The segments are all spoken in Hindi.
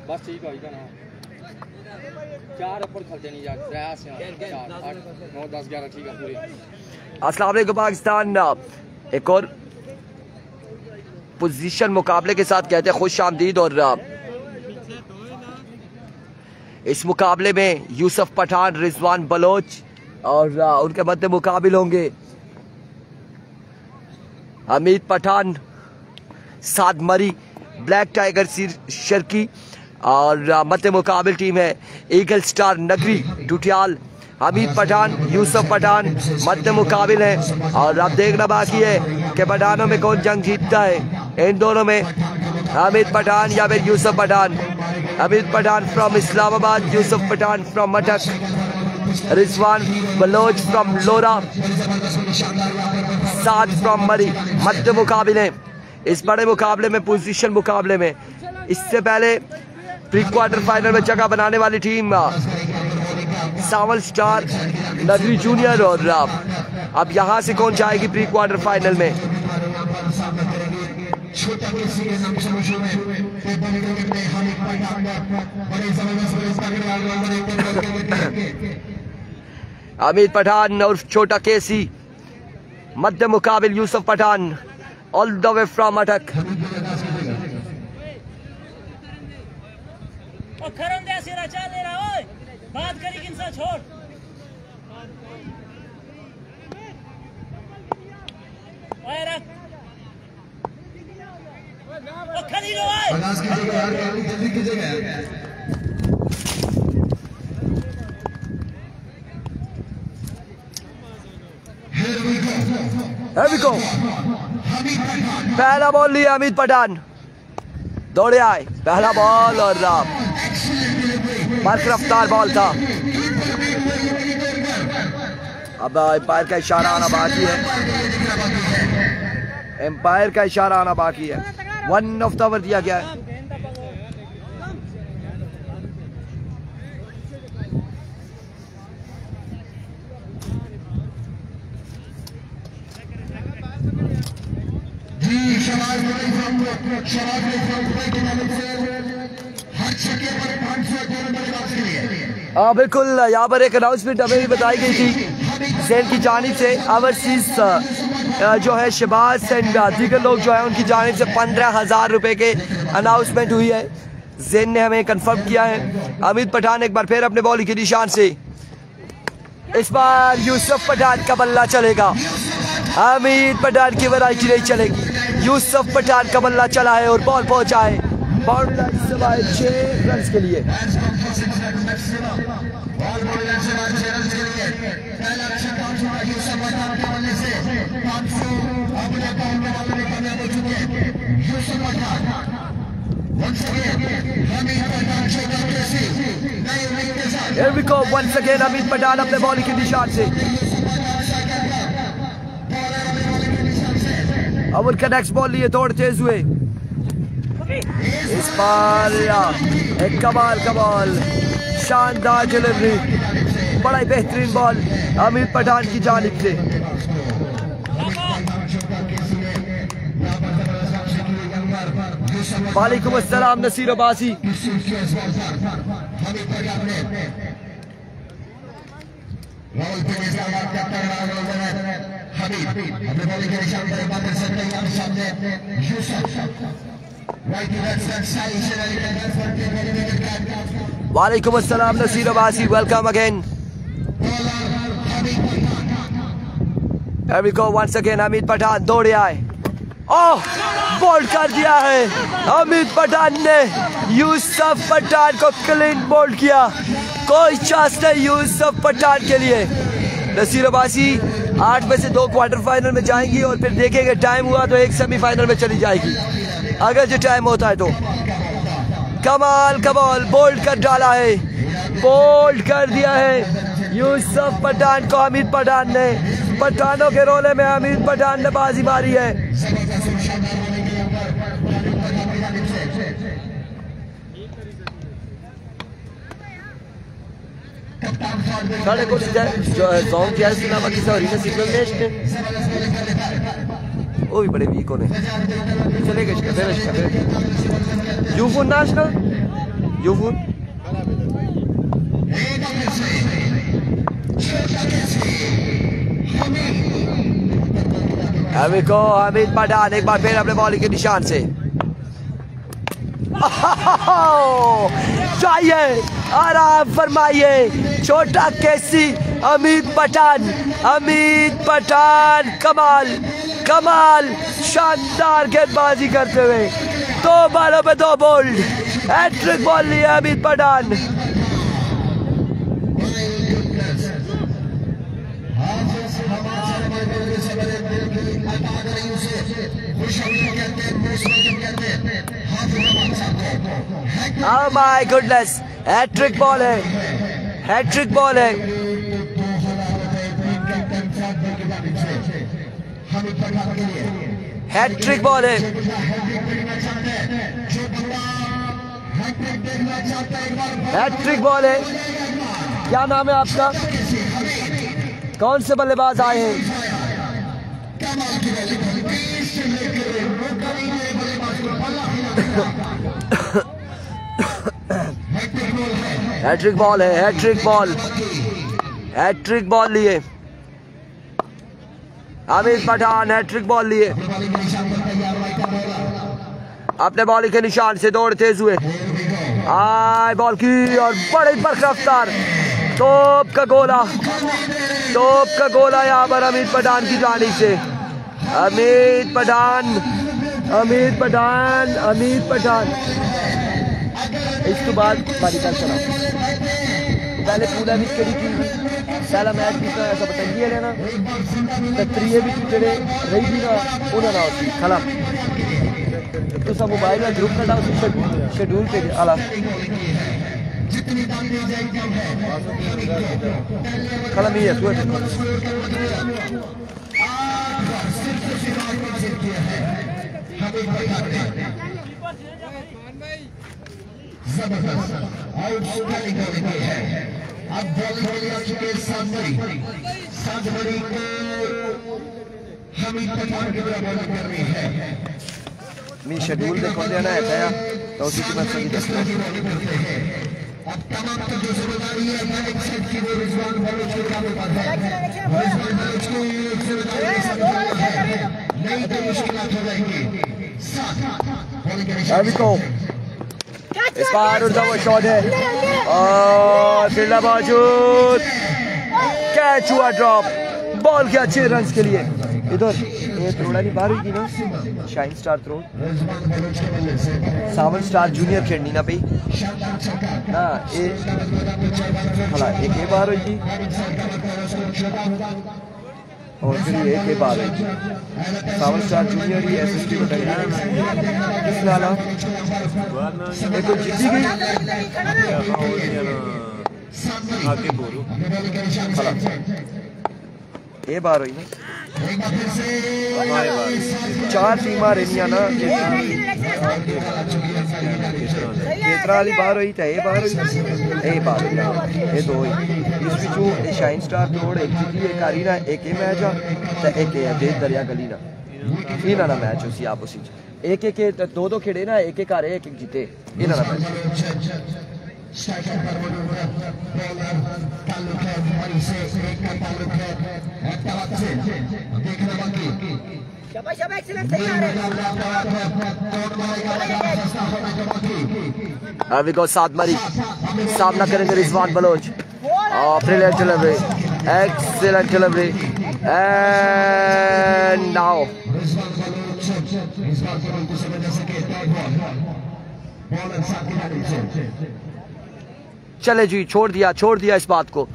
बस ठीक है ना 4 ऊपर खेलते नहीं यार 3 से 4 8 9 10 11 ठीक है पूरे। अस्सलाम वालेकुम पाकिस्तान, एक और पोजीशन मुकाबले के साथ कहते हैं खुश आमदीद। और इस मुकाबले में यूसुफ पठान, रिजवान बलोच और उनके मध्य मुकाबिल होंगे हमीद पठान, साद मरी, ब्लैक टाइगर शर्की और मध्य मुकाबिल टीम है ईगल स्टार नगरी टुटियाल। हमीद पठान, यूसुफ पठान मध्य मुकाबिल है और अब देखना बाकी है कि पठानों में कौन जंग जीतता है। इन दोनों में हमीद पठान या फिर यूसुफ पठान। हमीद पठान फ्रॉम इस्लामाबाद, यूसुफ पठान फ्रॉम मटक, रिजवान बलोच फ्रॉम लोरा, साद फ्रॉम मरी मध्य मुकाबिल है इस बड़े मुकाबले में, पोजीशन मुकाबले में। इससे पहले प्री क्वार्टर फाइनल में जगह बनाने वाली टीम सावल स्टार नगरी जूनियर और अब यहां से कौन जाएगी प्री क्वार्टर फाइनल में। हमीद पठान और छोटा केसी मध्य मुकाबिल Yusuf Pathan all the way from अटक। बात करी किनसा छोड़ जल्दी कीजिएगा। पहला बॉल लिया हमीद पठान, दौड़े आए पहला बॉल और मार्क रफ्तार बॉल था। अब एम्पायर का इशारा आना बाकी है, एम्पायर का इशारा आना बाकी है। 1 ऑफ द ओवर दिया गया है। हाँ बिल्कुल, यहाँ पर एक अनाउंसमेंट हमें भी बताई गई थी ज़ैन की जानिब से। ओवरसीज जो है शहबाज एंड दीगर लोग जो है उनकी जानिब से 15,000 रुपए के अनाउंसमेंट हुई है। ज़ैन ने हमें कंफर्म किया है। हमीद पठान एक बार फिर अपने बॉलिंग के निशान से, इस बार यूसुफ पठान का बल्ला चलेगा, हमीद पठान की वैरायटी नहीं चलेगी। यूसुफ पठान का बल्ला चला है और बॉल पहुंचा है बाउंड्री लाइन से बाहर 6 रन के लिए। Here we go once again, Hamid Pathan अपने बॉलिंग के निशान से। अब उनका नेक्स्ट बॉल लिए दौड़ तेज हुए। इस बार एक कमाल का बॉल, शानदार डिलीवरी, बड़ा ही बेहतरीन बॉल हमीद पठान की जानिब से। वालेकुम अस्सलाम नसीर अब्बासी। वालेकुम अस्सलाम Naseer Abbasi, welcome again. Here we go once again, Hamid Pathan दौड़े आए, ओह बोल्ड कर दिया है हमीद पठान ने। यूसुफ पठान को क्लीन बोल्ड किया, कोई चांस नहीं यूसुफ पठान के लिए। नसीर अब्बासी 8 में से 2 क्वार्टर फाइनल में जाएंगी और फिर देखेंगे टाइम हुआ तो एक सेमीफाइनल में चली जाएगी, अगर जो टाइम होता है तो। कमाल का बॉल बोल्ड कर डाला है, बोल्ड कर दिया है यूसुफ पठान को हमीद पठान ने। पठानों के रोले में हमीद पठान ने बाजी मारी है। साढ़े को सॉन्ग जैज के अलावा किसी और ने सिग्नल देश ने वो भी बड़े वीक होने चलेगा इसका यूफोन नेशनल यूफोन अभी को हमीद पठान एक बार फिर अपने बॉलिंग के निशान से चाहिए आराम फरमाइए छोटा केसी हमीद पठान कमाल कमाल शानदार गेंदबाजी करते हुए 2 बालों पे 2 बोल्ड हैट्रिक बॉल लिया Hamid Pathan. Oh my goodness, hattrick ball है, हैट्रिक बॉल है। हैट्रिक बॉल है। हैट्रिक बॉल है। क्या नाम है आपका? कौन से बल्लेबाज आए हैं? हैट्रिक बॉल है, हैट्रिक बॉल, हैट्रिक बॉल लिए हमीद पठान, हैट्रिक बॉल लिए अपने बॉलिंग के निशान से दौड़ तेज हुए। आए बॉल की और बड़ी बर्ख रफ्तार तोप का गोला यहाँ पर हमीद पठान की जानिब से। हमीद पठान इसके बाद बारी का चला पहले पूरा भी करी थी पहला मैच भी तो ऐसा बताइए लेना त्रिये भी जड़े रही थी ना उन्होंने ना होती खला तो सब मोबाइल में ग्रुप कटा शेड्यूल पे आला खला नहीं है जबरदस्त आउटस्टैंडिंग बॉलिंग है। अब बॉलिंग हो चुके सामरी को हमीद पठान की तरफ बॉलिंग करनी है। मैं शेड्यूल देखो लेना है क्या तो उसी की बात सही दस्ता अब तमाम का जो जिम्मेदारी है एक सेट की वो रिजवान बलोच के काम पर है। रिजवान बलोच की जिम्मेदारी है नहीं तो मुश्किलात हो जाएंगी। अभी को इस बार उड़ता हुआ शॉट है और फील्डर मौजूद कैच हुआ ड्रॉप बॉल के अच्छे रन्स के लिए इधर ये थ्रोड़ा नहीं बाहर हुई थी ना शाइन स्टार थ्रो सावन स्टार जूनियर खेलनी ना भाई ना ये भला एक बार हुई थी और फिर ये के बाद सावन स्टार जूनियर ही एसएसटी बताई किस नाला ये कोई जीती गई ये बार हुई ना 4 टीमां रही ना केतरा वाली बार हुई था ये बार हुई ये 2 हुई इस पिछू शाइन स्टार रोड एक जीती एक हारी ना एक मैच आ एक देश दरिया गली ना इना ना मैच उसी आपस एक 2 खेड़े ना एक हारे एक जीते इना ना मैच स्ट्राइकर पर ताल्लुक है हमारी से एक का ताल्लुक है से देखना बाकी शाबाश एक्सीलेंट सही आ रहे हैं। अभी को साथ मारी सामना करेंगे Rizwan Baloch brilliant delivery excellent delivery and now चले जी छोड़ दिया इस बात को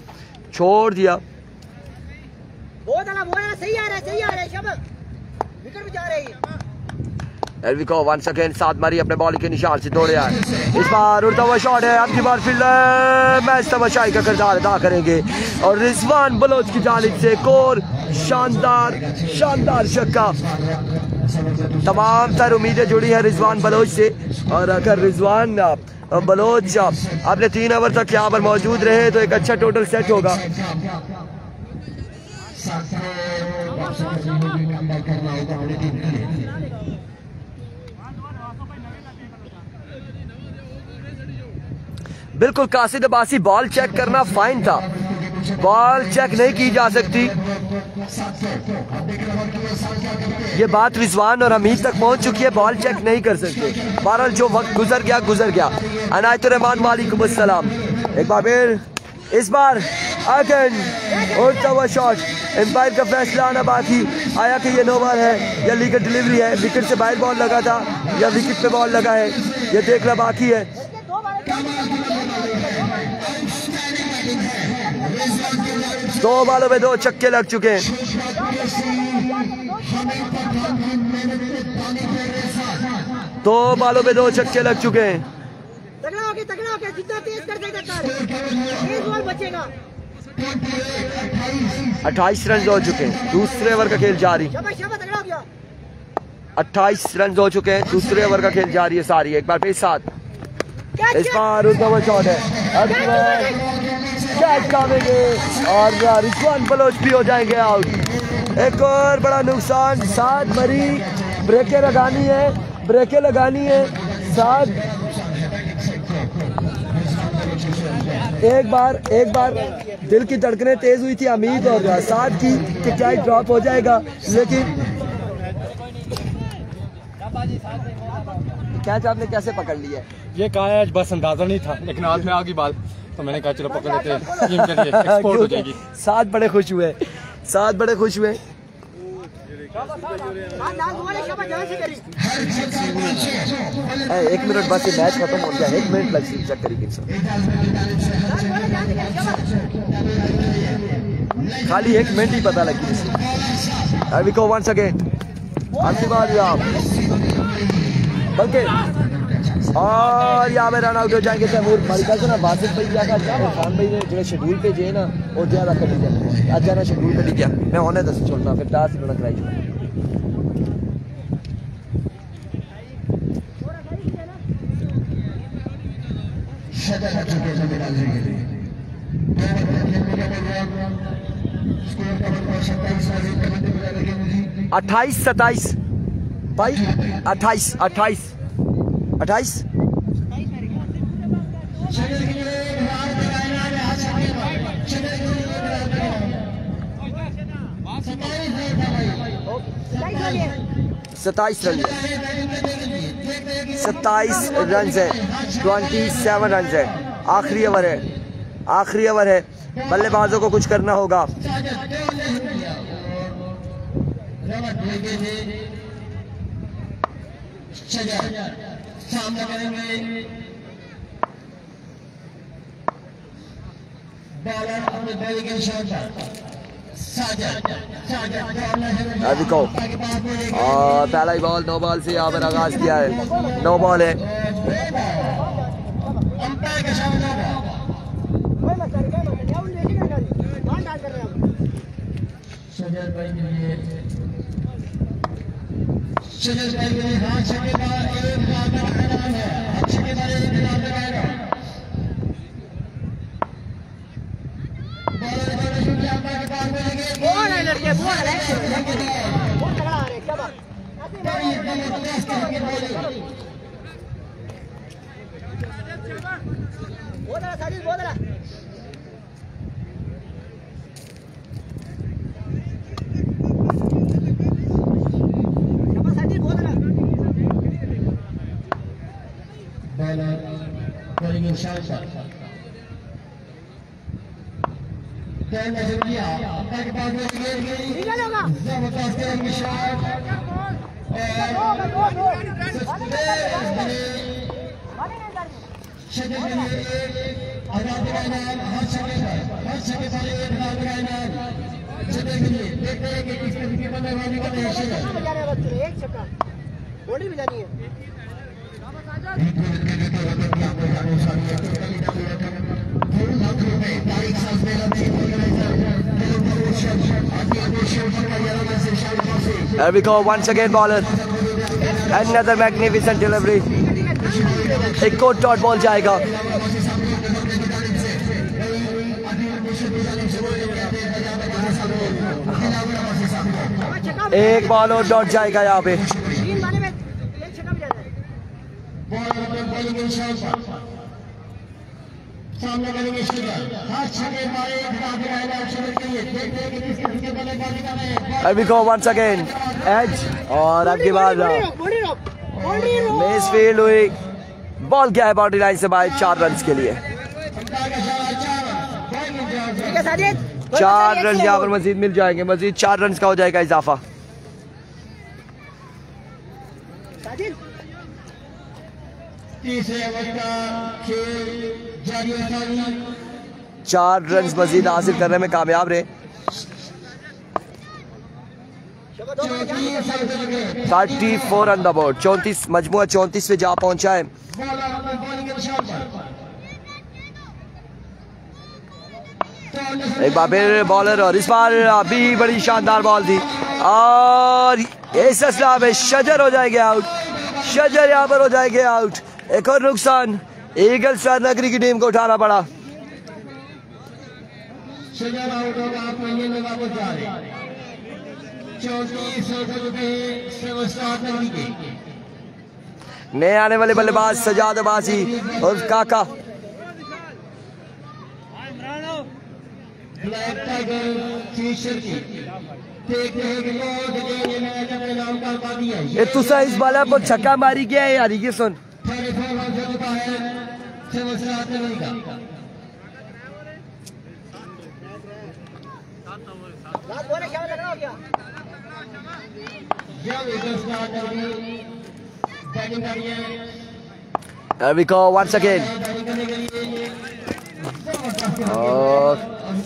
छोड़ दिया बहुत सही आ रहा है शाबाश विकेट भी जा रही है। एलविको वंस अगेन साथ मारी अपने बॉल के निशान से दौड़े आए इस बार उड़ता हुआ शॉट है अब की बार फील्डर मैच तमाशाई का किरदार अदा करेंगे और रिजवान बलोच की जानिब से एक और शानदार छक्का तमाम तर उम्मीदें जुड़ी हैं रिजवान बलोच से, और अगर रिजवान बलोच अपने 3 ओवर तक यहाँ पर मौजूद रहे तो एक अच्छा टोटल सेट होगा। बिल्कुल कासिद अब्बासी, बॉल चेक करना फाइन था, बॉल चेक नहीं की जा सकती। ये बात रिजवान और हमीद तक पहुंच चुकी है, बॉल चेक नहीं कर सकते। बहरहाल जो वक्त गुजर गया गुजर गया। अनायतुर रहमान वालेकुम अस्सलाम। एक बार फिर इस बार अगेन उड़ता हुआ शॉट, एम्पायर का फैसला आना बाकी। आया कि ये नो बॉल है या लीगल डिलीवरी है, विकेट से बाहर बॉल लगा था या विकेट पे बॉल लगा है, ये देखना बाकी है। 2 बॉलों में 2 छक्के लग चुके हैं। 2 बॉलों में 2 छक्के लग चुके हैं। तगड़ा होके जितना तेज कर देगा तेज बॉल बचेगा। 28 रन हो चुके हैं, दूसरे ओवर का खेल जारी। 28 रन हो चुके हैं, दूसरे ओवर का खेल जारी है सारी। एक बार फिर साथ, इस बार उनका वो शॉट है, कैच खाएंगे और रिजवान बलोच भी हो जाएंगे आउट। एक और बड़ा नुकसान, 7 भरी ब्रेकें लगानी है 7। एक बार दिल की धड़कनें तेज हुई थी अमीद और 7 की कि क्या ड्रॉप हो जाएगा, लेकिन कैच आपने कैसे पकड़ लिया है? ये कैच बस अंदाजा नहीं था, लेकिन हाथ में आ गई बॉल तो मैंने कहा चलो पकड़ लेते हैं, टीम के लिए एक्सपोर्ट हो जाएगी। 7 बड़े खुश हुए। एक मिनट बस, ये मैच खत्म हो गया, 1 मिनट लग चेक करिए खाली 1 मिनट ही पता लगी इसे। अभी को वंस अगेन आखिरी बार बल्कि और यहाँ पे रन आउट हो जाएंगे तैमूर। हमारी ख्याल से ना वासिफ भाई क्या खान भाई ने जो शेड्यूल पे जे ना वो ज्यादा कर दिया, आज जाना शेड्यूल पे दिया मैं होने 10 छोड़ना फिर 10 मिनट कराई छोड़ना। अट्ठाईस 27 भाई 28 27 रन 27 रन है, 27 रन है। आखिरी ओवर है, बल्लेबाजों को कुछ करना होगा। और पहला ही बॉल 9 बॉल से यहाँ पर आगाज किया है, 9 बॉल है। There we go, once again bowler. Another magnificent delivery. एक और डॉट बॉल जाएगा. एक बॉल और डॉट जाएगा यहाँ पे. There we go once again. Edge और अब की बार मिस फील्ड हुई. बॉल क्या है बाउंड्री लाइन से बाहर 4 रन के लिए. 4 रन यहाँ पर मजीद मिल जाएंगे. मजीद 4 रन का हो जाएगा इजाफा. तीसरे ओवर का खेल जारी है. 4 रन मजीद हासिल करने में कामयाब रहे. 34 ऑन द बोर्ड. 34 मजमुआ 34 पे जा पहुंचा है. एक बार फिर बॉलर और इस बार अभी बड़ी शानदार बॉल थी और इस असला में शजर हो जाएंगे आउट. शजर यहाँ पर हो जाएंगे आउट. एक और नुकसान ईगल स्टार नगरी की टीम को उठाना पड़ा. नए आने वाले बल्लेबाज सजाद अब्बासी और काका. ये तुसा इस बाला पर छक्का मारी क्या है यार. ये सुन There we go once again. और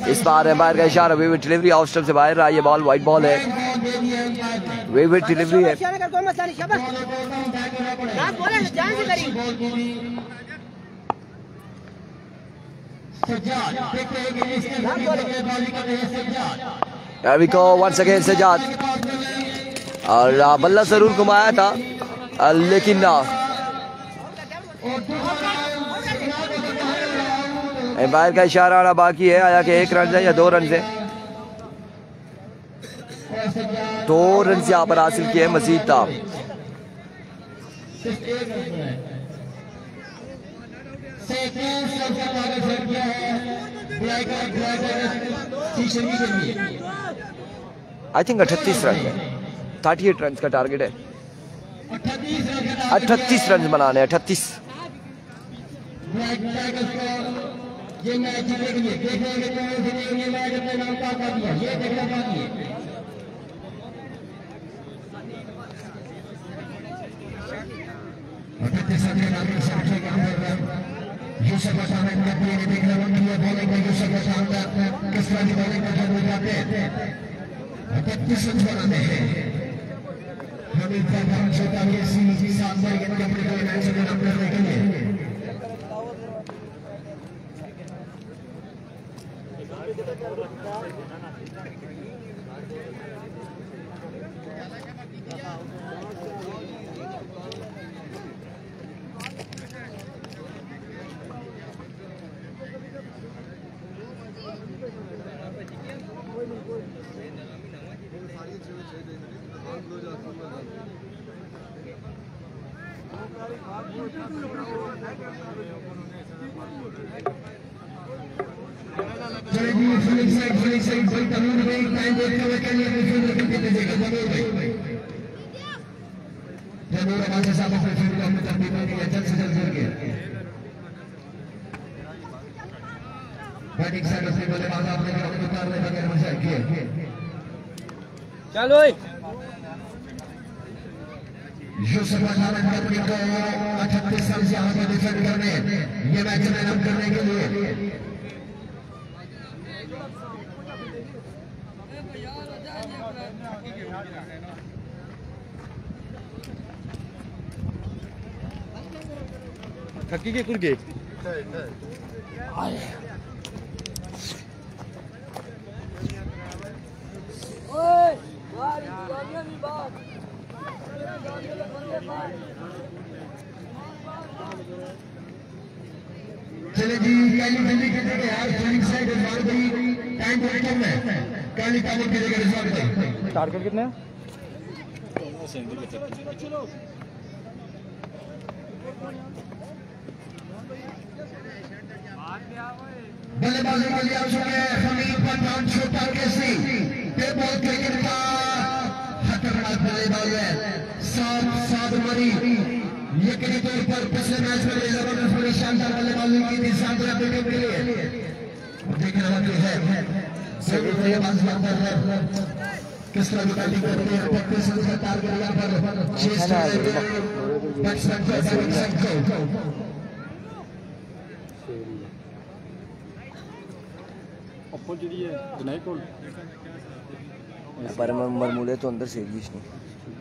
इस बार एम्पायर का इशारा. विविड डिलीवरी ऑफ स्टंप से बाहर रहा. ये बॉल वाइट बॉल है. विविड डिलीवरी है. There we go once again Sajjad. और बल्ला जरूर घुमाया था लेकिन ना. एम्पायर का इशारा आना बाकी है. आया कि 1 रन है या 2 रन है. 2 रन यहाँ पर हासिल किए मजीद था. आई थिंक 38 रन है. 38 रन का टारगेट है. 38 रन बनाने. 38. ये मैच देखिए ये मैच अपने नाम का कर दिया. ये देखना बाकी है. यूसुफ हसन ने देखना बॉलिंग में यूसुफ हसन किस तरह की बॉलिंग में जरूर जाते हैं. 38 रन बनाने हैं. हमीद खान छोटा ये सी सात बॉल के अपने मैच में रन करने के लिए. चलो यूसुफ हसन कंपनी को 38 रन से यहाँ पर डिफेंड करने ये मैच में रन करने के लिए. थकी के कुर गए. पहली जल्दी खेलेंगे यार ट्रेनिंग साइड रिजवान भाई टाइम बहुत कम है पहली टाइम खेलेंगे रिजवान भाई टारगेट कितने हैं बल्लेबाजी के लिए आ चुके हैं हमीद पठान छोटा केसी पे बॉल क्रिकेट का खतरनाक बल्लेबाज है सात मरी यकीनी तौर पर पिछले मैच में जबरदस्त बड़ी शानदार बल्लेबाजी की थी शानदार विकेट के लिए देख रहा है सभी बल्लेबाज किस तरह की बैटिंग करते हैं प्रैक्टिस का टारगेट यहां पर चेस बैट्समैन को बैटिंग साइड को अप्पल जी है बनाई कॉल पर मरमूले तो अंदर से गिश नहीं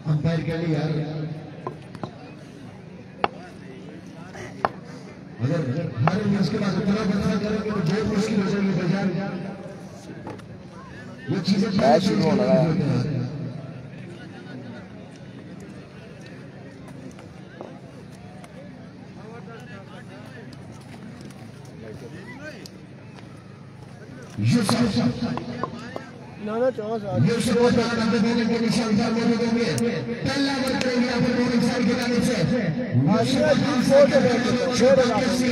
अंपायर के लिए यार अगर हर उसके बाद उतना बदलाव करेंगे तो बहुत मुश्किल हो जाएगी बाजार ये चीजें मैच शुरू होने लगा है ना चौस यूसुफ नंबर 2 के निशान पर मौजूद होंगे पहला ओवर करेंगे यहां पर बॉलिंग साइड की जानिब से आशिया जी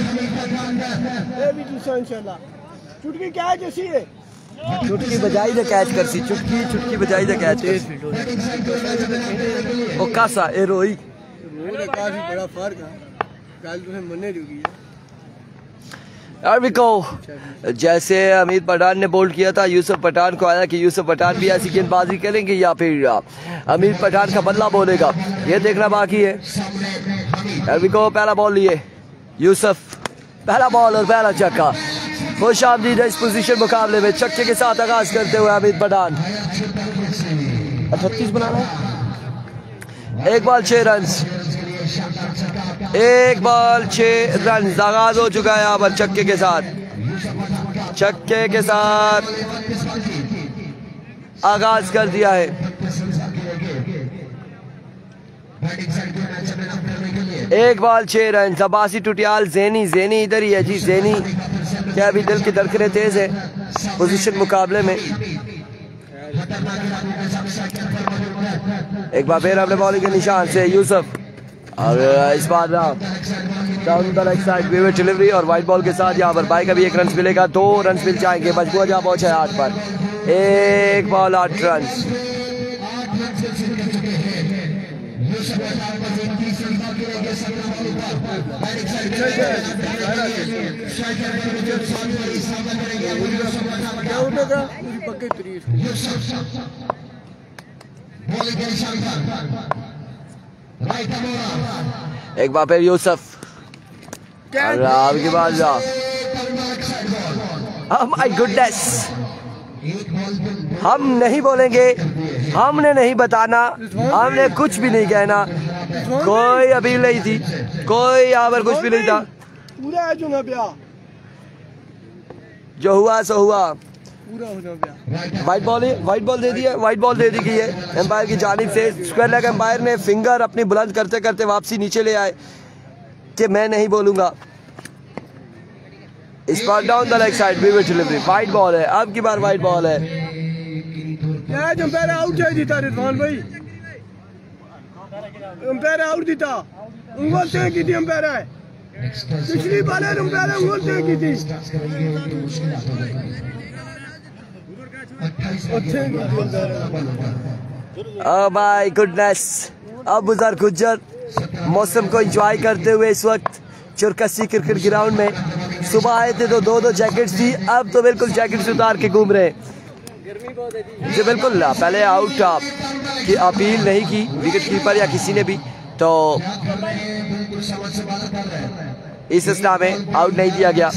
ये भी दूसरा इंशाल्लाह चुटकी क्या है जैसी है चुटकी बजाई दे कैच कर सी चुटकी बजाई दे कैच कर ओ कासा ए रोई काफी बड़ा फर्क है कल तुम्हें मन्ने रुकी है को जैसे हमीद पठान ने बोल्ड किया था यूसुफ पठान को आया कि यूसुफ पठान भी ऐसी गेंदबाजी करेंगे या फिर हमीद पठान का बदला बोलेगा ये देखना बाकी है को पहला बॉल लिए यूसुफ पहला बॉल और पहला छक्का खुश आमदीद है इस पोजीशन मुकाबले में छक्के के साथ आगाज करते हुए हमीद पठान 38 बनाना है 1 बॉल 6 रन 1 बॉल 6 रन आगाज हो चुका है यहाँ पर छक्के के साथ आगाज कर दिया है 1 बॉल 6 रन अब्बासी टुटियाल ज़ेनी इधर ही है जी ज़ेनी क्या अभी दिल की धड़कनें तेज है पोजीशन मुकाबले में एक बार फिर अपने बॉलिंग के निशान से यूसुफ और इस बार down the leg side vivid delivery और वाइट बॉल के साथ यहाँ पर बाई का भी 1 रन मिलेगा 2 रन मिल जाएंगे मजबूर जहाँ पहुंचे 8 पर 1 बॉल 8 रन एक बार फिर यूसुफ की बात माय गुडनेस हम नहीं बोलेंगे हमने नहीं बताना हमने कुछ भी नहीं कहना कोई अपील नहीं थी कोई यहाँ पर कुछ भी नहीं था पूरा है जो हुआ सो हुआ पूरा हो गया वाइट बॉल दे दी है वाइट बॉल दे दी गई है एम्पायर की जानिब से स्क्वायर लेग एम्पायर ने फिंगर अपनी बुलंद करते करते वापसी नीचे ले आए कि मैं नहीं बोलूंगा इस बार down the leg side vivid delivery white ball है अब की बार वाइट बॉल है एम्पायर आउट चाहिए था रिजवान भाई एम्पायर आउट दीता उंगल से की थी एम्पायर है पिछली बार एम्पायर उंगल से की थी ओह माय गुडनेस अब बुजुर्ग गुज्जर मौसम को एंजॉय करते हुए इस वक्त चुरकसी क्रिकेट ग्राउंड में सुबह आए थे तो 2 जैकेट्स थी अब तो बिल्कुल जैकेट्स उतार के घूम रहे जी बिल्कुल पहले आउट की अपील नहीं की विकेट कीपर या किसी ने भी तो इस सिलसिला में आउट नहीं दिया गया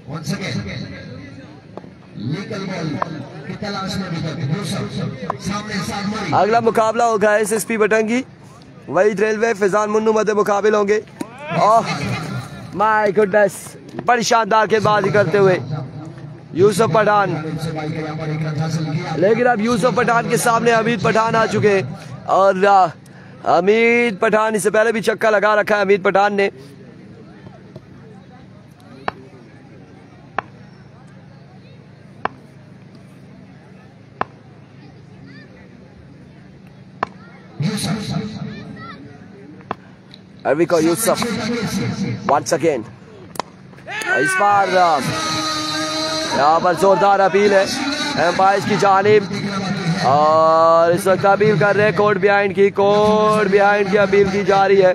Once again, legal ball की तलाश में सामने अगला मुकाबला होगा एसएसपी बटंगी वहीद रेलवे फिजान मुन्नू मध्य मुकाबिल होंगे ओह माय गुडनेस बड़ी शानदार गेंदबाजी करते हुए यूसुफ पठान, लेकिन अब यूसुफ पठान के सामने हमीद पठान आ चुके हैं और हमीद पठान इससे पहले भी छक्का लगा रखा है हमीद पठान ने। Here we go, Yusuf once again। इस बार यहाँ पर जोरदार अपील है एम्पायर की जानिब और इस वक्त अपील कर रहे हैं कोर्ट बिहाइंड की अपील की जा रही है,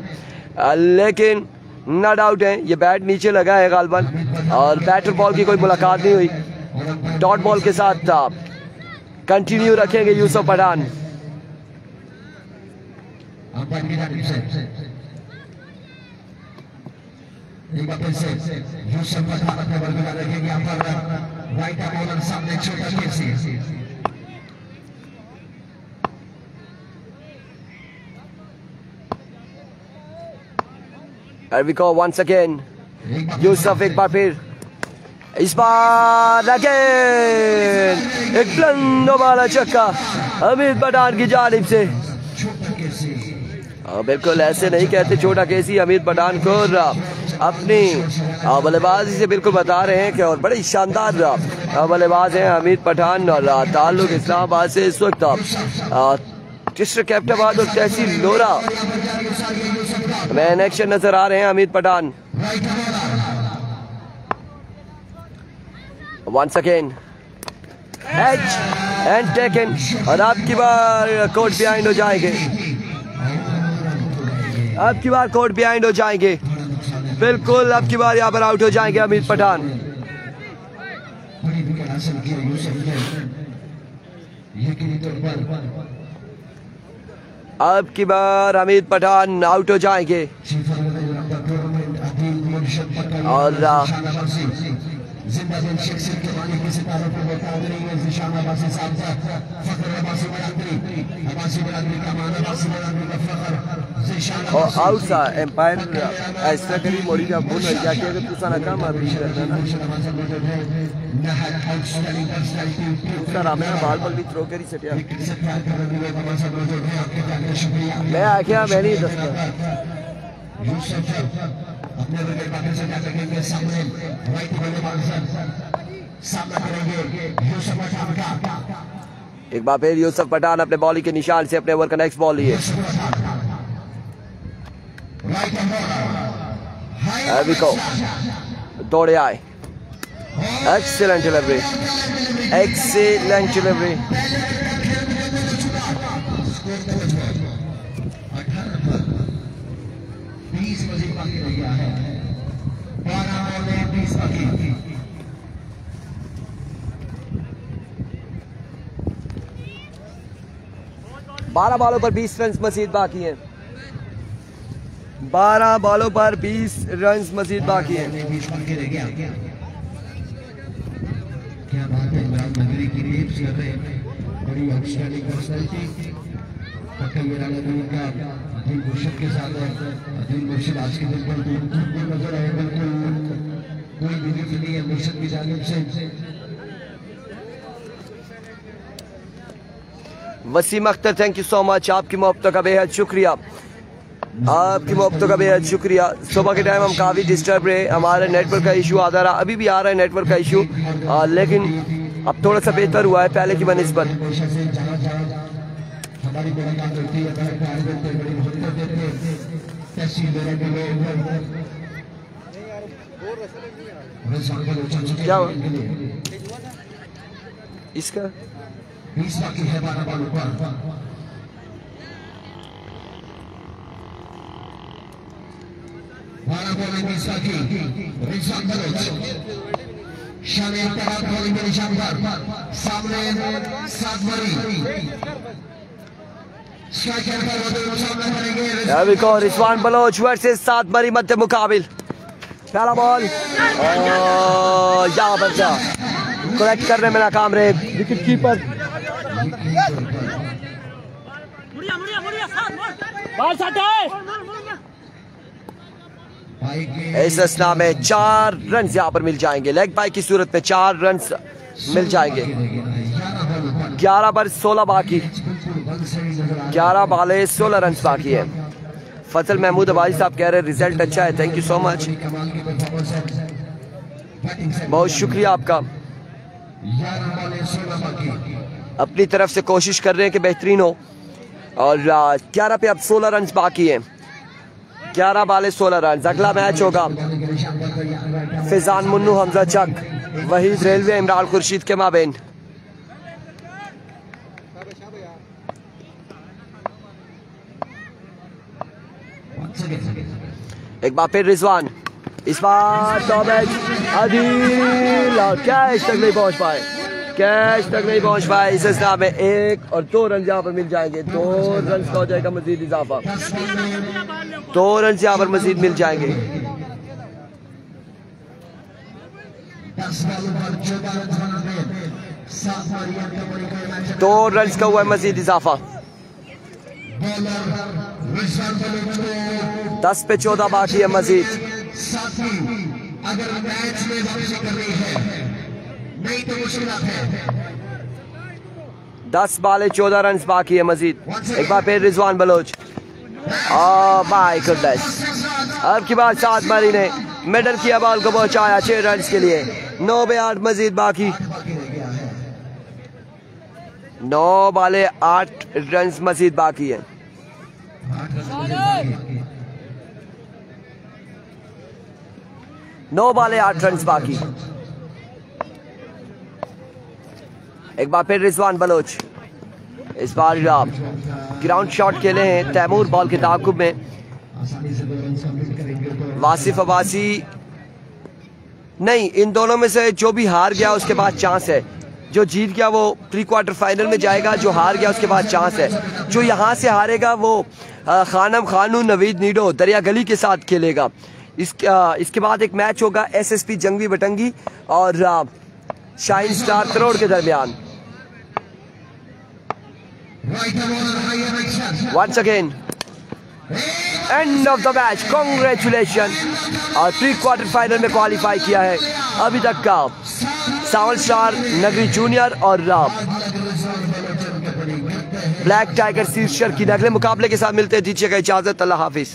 लेकिन नो डाउट है ये बैट नीचे लगा है गालबन और बैटर बॉल की कोई मुलाकात नहीं हुई। डॉट बॉल के साथ कंटिन्यू रखेंगे यूसुफ पठान। एक बार फिर से यूसुफ पठान अपने बल्लेबाज रखेंगे यहाँ पर राइट आर्म बॉलर सामने छोटा केसी। Here we go once again, Yusuf एक बार फिर, इस बार अगेन एक ब्लंडो वाला छक्का हमीद पठान की जानिब से। बिल्कुल ऐसे नहीं कहते छोटा केसी हमीद पठान को, अपनी बल्लेबाजी से बिल्कुल बता रहे हैं कि और बड़े शानदार बल्लेबाज हैं हमीद पठान और ताल्लुक इस्लामाबाद से इस वक्त डिस्ट्रिक्ट कैप्टनाबाद और तहसील लोरा में एक्शन नजर आ रहे हैं Hamid Pathan. Once again edge and taken और आपकी बार कोर्ट बिहाइंड हो जाएंगे, आपकी बार कोर्ट बिहाइंड हो जाएंगे, बिल्कुल आपकी बार यहाँ पर आउट हो जाएंगे हमीद पठान। अब की बार हमीद पठान आउट हो जाएंगे और आउट सा एम्पायर ऐसा करी मोड़ी का बोल क्या कि अगर तुसा ना काम अभी रहता ना उसका नाम है बाल बल भी थ्रो करी सटिया मैं आख्या मैं नहीं दस्ता अपने बल्लेबाज से जाकर के सामने राइट बल्लेबाज सामना करेंगे यूसुफ पठान का। एक बार फिर यूसुफ पठान अपने बॉलिंग के निशान से अपने ओवर का नेक्स्ट बॉल लिए। दौड़े आए, एक्सीलेंट डिलीवरी, एक्सीलेंट डिलीवरी। बाकी रह गया है 12 बॉल में 20 बाकी। 12 बॉलों पर 20 रन मजीद बाकी हैं, 12 बॉलों पर 20 रन मजीद बाकी हैं। क्या बात है, इमरान नगरी की लीड्स कर रहे हैं, बड़ी आउटस्टैंडिंग पर्सनैलिटी अदील मुर्शिद के साथ है। अदील मुर्शिद आज के दिन पर नजर आए, बिल्कुल कोई बिलीफ नहीं है मुर्शिद की जानिब से। Wasim Akhtar thank you so much, आपकी मोहब्बतों का बेहद शुक्रिया, आपकी मोहब्बतों का बेहद शुक्रिया। सुबह के टाइम हम काफ़ी डिस्टर्ब रहे, हमारे नेटवर्क का इशू आता रहा, अभी भी आ रहा है नेटवर्क का इशू, लेकिन अब थोड़ा सा बेहतर हुआ है पहले की बनिस्बत। क्या हुआ इसका 20 बाकी है 12 बॉलों पर। सामने रिजवान बलोच वर्सेस सातमरी मध्य मुकाबिल। पहला बॉल यहाँ पर करेक्ट करने में नाकाम रहे विकेट कीपर। इस असना में 4 रन यहाँ पर मिल जाएंगे। लेग बाय की सूरत में 4 रन मिल जाएंगे। 11 पर 16 बाकी, 11 बाले 16 रन बाकी है। फजल महमूद अबाई साहब कह रहे हैं रिजल्ट अच्छा है, थैंक यू सो मच, बहुत शुक्रिया आपका। अपनी तरफ से कोशिश कर रहे हैं कि बेहतरीन हो। और 11 पे अब 16 रन बाकी हैं, 11 बाले 16 रन। अगला मैच होगा फिजान मुन्नू हमजा चक वहीद रेलवे इमरान खुर्शीद के माबेन। एक बार फिर रिजवान, इस बार तो मैच अदील कैच तक नहीं पहुंच पाए, कैच तक नहीं पहुंच पाए। इस हिसाब में 1 और 2 रन यहाँ पर मिल जाएंगे, 2 रन का हो जाएगा मजीद इजाफा, 2 रन यहाँ पर मजीद मिल जाएंगे। 2 रन का हुआ है मजीद इजाफा। 10 पे 14 बाकी है मजीद। अगर मैच में वापसी करनी है नहीं तो मुश्किल है। 10 बाले 14 रन बाकी है मजीद। एक बार फिर रिजवान बलोच, माय गुडनेस, अब की बार 7 बारी ने मिडल किया, बॉल को पहुंचाया 6 रन के लिए। 9 पे 8 मजीद बाकी, 9 बाले 8 रन मजीद बाकी है। 9 बाले 8 रन बाकी। एक बार फिर रिजवान बलोच, इस बार ग्राउंड शॉट खेले हैं तैमूर बॉल के ताकुब में। वासिफ अब्बासी नहीं, इन दोनों में से जो भी हार गया उसके बाद चांस है, जो जीत गया वो प्री क्वार्टर फाइनल में जाएगा, जो हार गया उसके बाद चांस है। जो यहाँ से हारेगा वो खानम खानू नवीद नीडो दरिया गली के साथ खेलेगा। इसके बाद एक मैच होगा एसएसपी जंगवी बटंगी और शाइन स्टार करोड़ के दरमियान। Once again end of the match, congratulation. और प्री क्वार्टर फाइनल में क्वालिफाई किया है अभी तक का सावन स्टार नगरी जूनियर और ब्लैक टाइगर शीर्षक की। अगले मुकाबले के साथ मिलते हैं, दीजिएगा इजाजत, अल्लाह हाफिज।